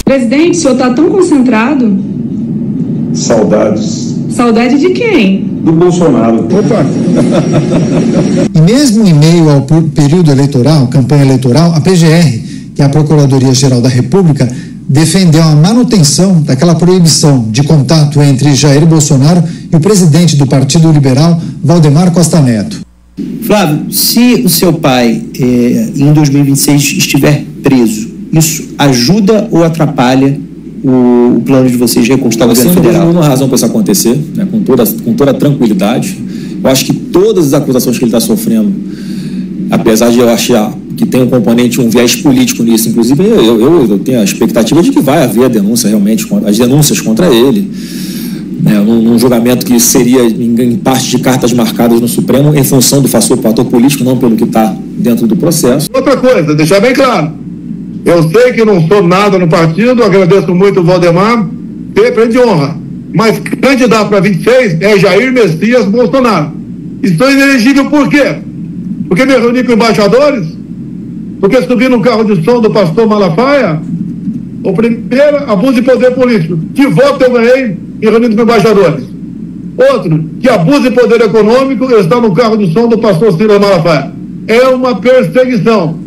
Presidente, o senhor está tão concentrado? Saudades. Saudade de quem? Do Bolsonaro. Opa! E mesmo em meio ao período eleitoral, campanha eleitoral, a PGR, que é a Procuradoria-Geral da República, defendeu a manutenção daquela proibição de contato entre Jair Bolsonaro e o presidente do Partido Liberal, Valdemar Costa Neto. Flávio, se o seu pai em 2026 estiver preso, isso ajuda ou atrapalha o plano de vocês de reconquistar o governo federal? Não tem nenhuma razão para isso acontecer, né, com toda tranquilidade. Eu acho que todas as acusações que ele está sofrendo, apesar de eu achar que tem um componente, um viés político nisso, inclusive eu tenho a expectativa de que vai haver a denúncia realmente, as denúncias contra ele, né, num julgamento que seria em parte de cartas marcadas no Supremo em função do fator político, não pelo que está dentro do processo. Outra coisa, deixar bem claro, eu sei que não sou nada no partido, agradeço muito o Valdemar, prêmio de honra, mas candidato para 26 é Jair Messias Bolsonaro. Estou inelegível por quê? Porque me reuni com embaixadores? Porque subi no carro de som do pastor Malafaia? O primeiro, abuso de poder político. Que voto eu ganhei em reunião com embaixadores? Outro, que abuso de poder econômico, eu estou no carro de som do pastor Silas Malafaia. É uma perseguição.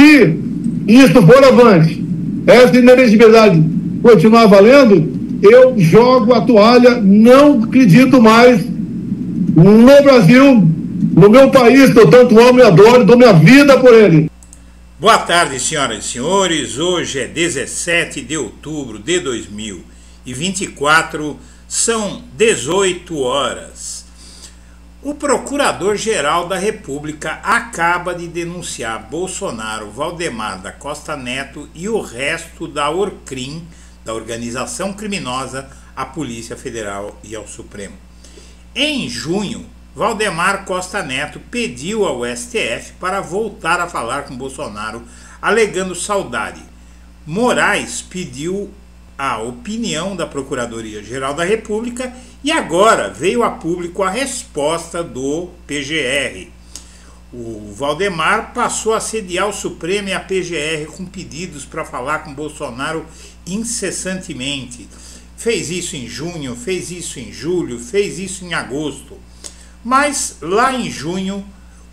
Se isso for avante, essa inelegibilidade continuar valendo, eu jogo a toalha, não acredito mais no Brasil, no meu país, que eu tanto amo e adoro, dou minha vida por ele. Boa tarde, senhoras e senhores. Hoje é 17 de outubro de 2024, são 18 horas. O Procurador-Geral da República acaba de denunciar Bolsonaro, Valdemar da Costa Neto e o resto da ORCRIM, da organização criminosa, à Polícia Federal e ao Supremo. Em junho, Valdemar Costa Neto pediu ao STF para voltar a falar com Bolsonaro, alegando saudade. Moraes pediu a opinião da Procuradoria-Geral da República e agora veio a público a resposta do PGR. O Valdemar passou a assediar o Supremo e a PGR com pedidos para falar com Bolsonaro incessantemente. Fez isso em junho, fez isso em julho, fez isso em agosto. Mas lá em junho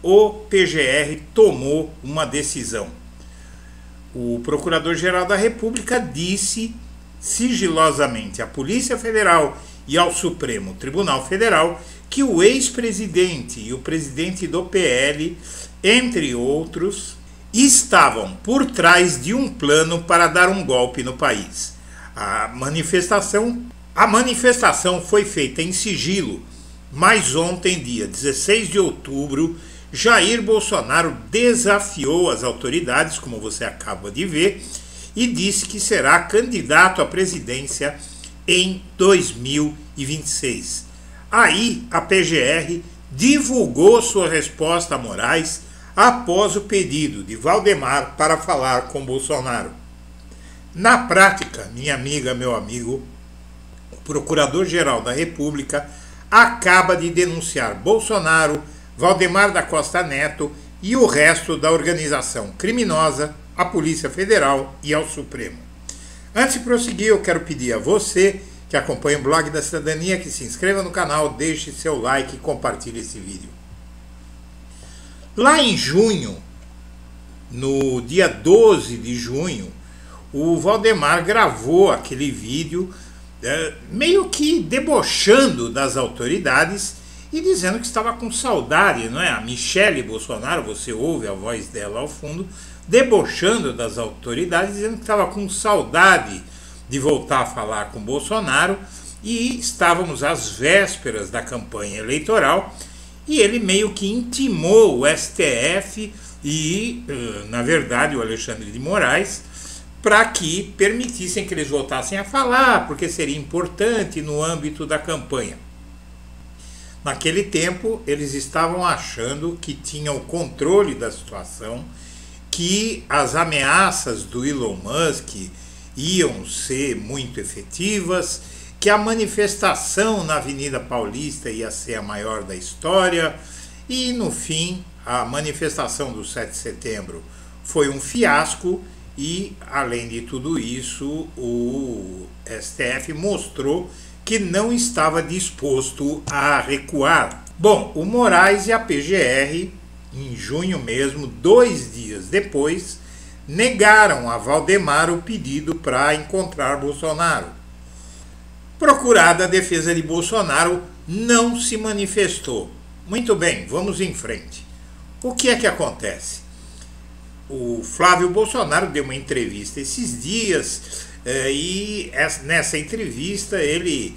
o PGR tomou uma decisão. O Procurador-Geral da República disse sigilosamente à Polícia Federal e ao Supremo Tribunal Federal que o ex-presidente e o presidente do PL, entre outros, estavam por trás de um plano para dar um golpe no país. A manifestação foi feita em sigilo, mas ontem, dia 16 de outubro, Jair Bolsonaro desafiou as autoridades, como você acaba de ver, e disse que será candidato à presidência em 2026. Aí a PGR divulgou sua resposta a Moraes após o pedido de Valdemar para falar com Bolsonaro. Na prática, minha amiga, meu amigo, o Procurador-Geral da República acaba de denunciar Bolsonaro, Valdemar da Costa Neto e o resto da organização criminosa, à Polícia Federal e ao Supremo. Antes de prosseguir, eu quero pedir a você que acompanha o Blog da Cidadania que se inscreva no canal, deixe seu like e compartilhe esse vídeo. Lá em junho, no dia 12 de junho, o Valdemar gravou aquele vídeo meio que debochando das autoridades e dizendo que estava com saudade, não é? A Michele Bolsonaro, você ouve a voz dela ao fundo, debochando das autoridades, dizendo que estava com saudade de voltar a falar com Bolsonaro, e estávamos às vésperas da campanha eleitoral e ele meio que intimou o STF e, na verdade, o Alexandre de Moraes, para que permitissem que eles voltassem a falar, porque seria importante no âmbito da campanha. Naquele tempo, eles estavam achando que tinham o controle da situação, que as ameaças do Elon Musk iam ser muito efetivas, que a manifestação na Avenida Paulista ia ser a maior da história, e no fim, a manifestação do 7 de setembro foi um fiasco e, além de tudo isso, o STF mostrou que não estava disposto a recuar. Bom, o Moraes e a PGR, em junho mesmo, 2 dias depois, negaram a Valdemar o pedido para encontrar Bolsonaro. Procurada, a defesa de Bolsonaro não se manifestou. Muito bem, vamos em frente. O que é que acontece? O Flávio Bolsonaro deu uma entrevista esses dias e nessa entrevista ele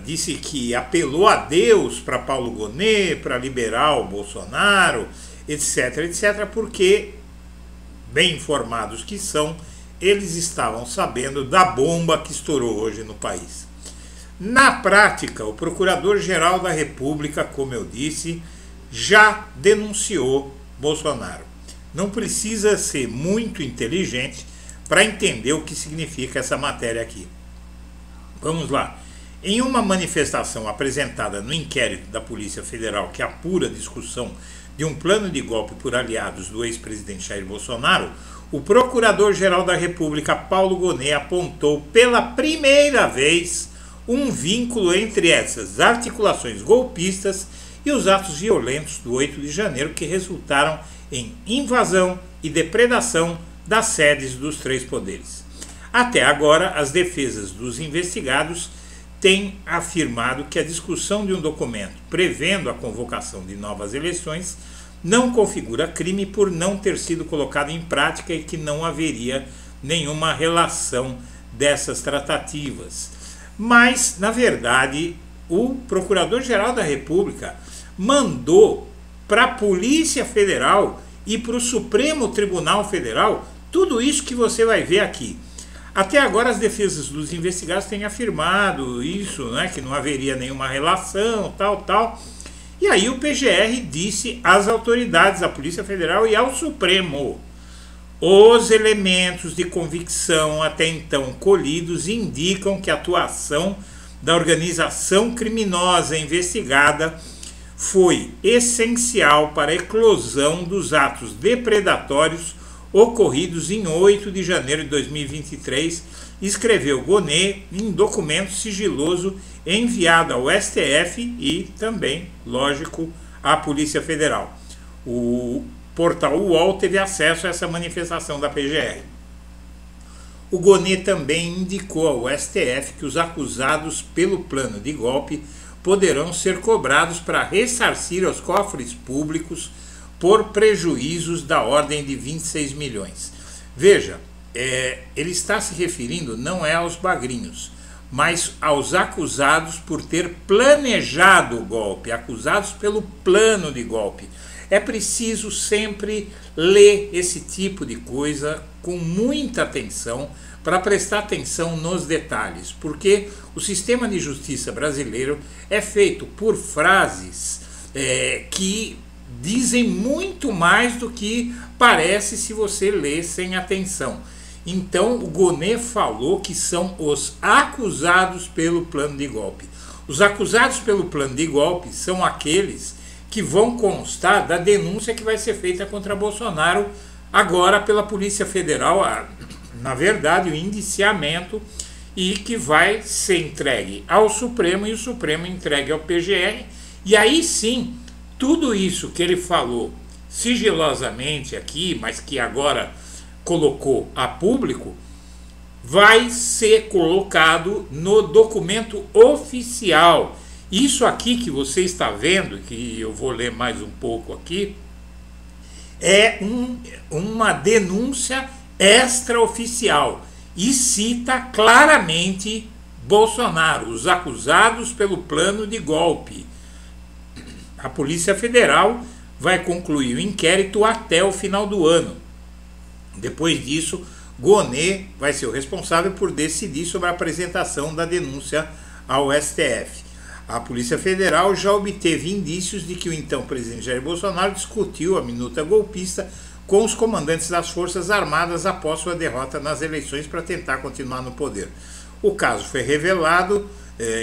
disse que apelou a Deus para Paulo Gonet, para liberar o Bolsonaro, etc, etc, porque, bem informados que são, eles estavam sabendo da bomba que estourou hoje no país. Na prática, o Procurador-Geral da República, como eu disse, já denunciou Bolsonaro. Não precisa ser muito inteligente para entender o que significa essa matéria aqui. Vamos lá. Em uma manifestação apresentada no inquérito da Polícia Federal que apura a discussão de um plano de golpe por aliados do ex-presidente Jair Bolsonaro, o Procurador-Geral da República, Paulo Gonet, apontou pela primeira vez um vínculo entre essas articulações golpistas e os atos violentos do 8 de janeiro que resultaram em invasão e depredação das sedes dos 3 poderes. Até agora, as defesas dos investigados têm afirmado que a discussão de um documento prevendo a convocação de novas eleições não configura crime por não ter sido colocado em prática e que não haveria nenhuma relação dessas tratativas. Mas, na verdade, o Procurador-Geral da República mandou para a Polícia Federal e para o Supremo Tribunal Federal tudo isso que você vai ver aqui. Até agora as defesas dos investigados têm afirmado isso, né, que não haveria nenhuma relação, tal. E aí o PGR disse às autoridades, à Polícia Federal e ao Supremo: os elementos de convicção até então colhidos indicam que a atuação da organização criminosa investigada foi essencial para a eclosão dos atos depredatórios ocorridos em 8 de janeiro de 2023, escreveu Gonet em documento sigiloso enviado ao STF e também, lógico, à Polícia Federal. O portal UOL teve acesso a essa manifestação da PGR. O Gonet também indicou ao STF que os acusados pelo plano de golpe poderão ser cobrados para ressarcir aos cofres públicos por prejuízos da ordem de 26 milhões. Veja, ele está se referindo não é aos bagrinhos, mas aos acusados por ter planejado o golpe, acusados pelo plano de golpe. É preciso sempre ler esse tipo de coisa com muita atenção, para prestar atenção nos detalhes, porque o sistema de justiça brasileiro é feito por frases que dizem muito mais do que parece se você ler sem atenção. Então o Gonet falou que são os acusados pelo plano de golpe. Os acusados pelo plano de golpe são aqueles que vão constar da denúncia que vai ser feita contra Bolsonaro agora pela Polícia Federal, na verdade o indiciamento, e que vai ser entregue ao Supremo e o Supremo entregue ao PGR, e aí sim tudo isso que ele falou sigilosamente aqui, mas que agora colocou a público, vai ser colocado no documento oficial. Isso aqui que você está vendo, que eu vou ler mais um pouco aqui, é uma denúncia extraoficial e cita claramente Bolsonaro, os acusados pelo plano de golpe. A Polícia Federal vai concluir o inquérito até o final do ano. Depois disso, Gonet vai ser o responsável por decidir sobre a apresentação da denúncia ao STF. A Polícia Federal já obteve indícios de que o então presidente Jair Bolsonaro discutiu a minuta golpista com os comandantes das Forças Armadas após sua derrota nas eleições para tentar continuar no poder. O caso foi revelado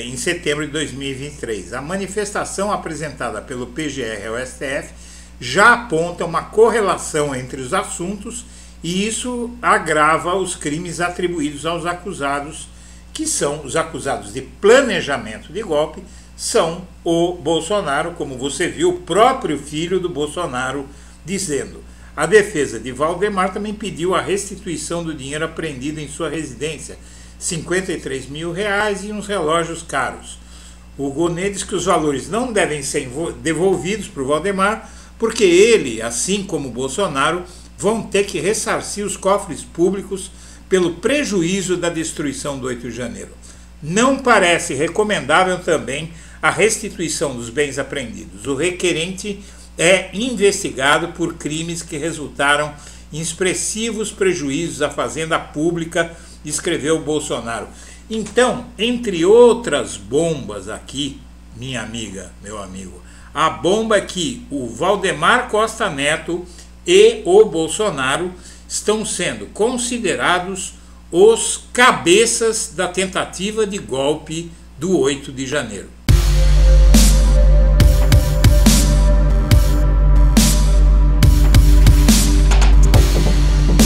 em setembro de 2023. A manifestação apresentada pelo PGR ao STF já aponta uma correlação entre os assuntos e isso agrava os crimes atribuídos aos acusados, que são os acusados de planejamento de golpe, são o Bolsonaro, como você viu, o próprio filho do Bolsonaro dizendo. A defesa de Valdemar também pediu a restituição do dinheiro apreendido em sua residência, R$53 mil e uns relógios caros. O Gonê diz que os valores não devem ser devolvidos para o Valdemar, porque ele, assim como o Bolsonaro, vão ter que ressarcir os cofres públicos pelo prejuízo da destruição do 8 de janeiro. Não parece recomendável também a restituição dos bens apreendidos. O requerente é investigado por crimes que resultaram em expressivos prejuízos à fazenda pública, escreveu Bolsonaro. Então, entre outras bombas aqui, minha amiga, meu amigo, a bomba é que o Valdemar Costa Neto e o Bolsonaro estão sendo considerados os cabeças da tentativa de golpe do 8 de janeiro.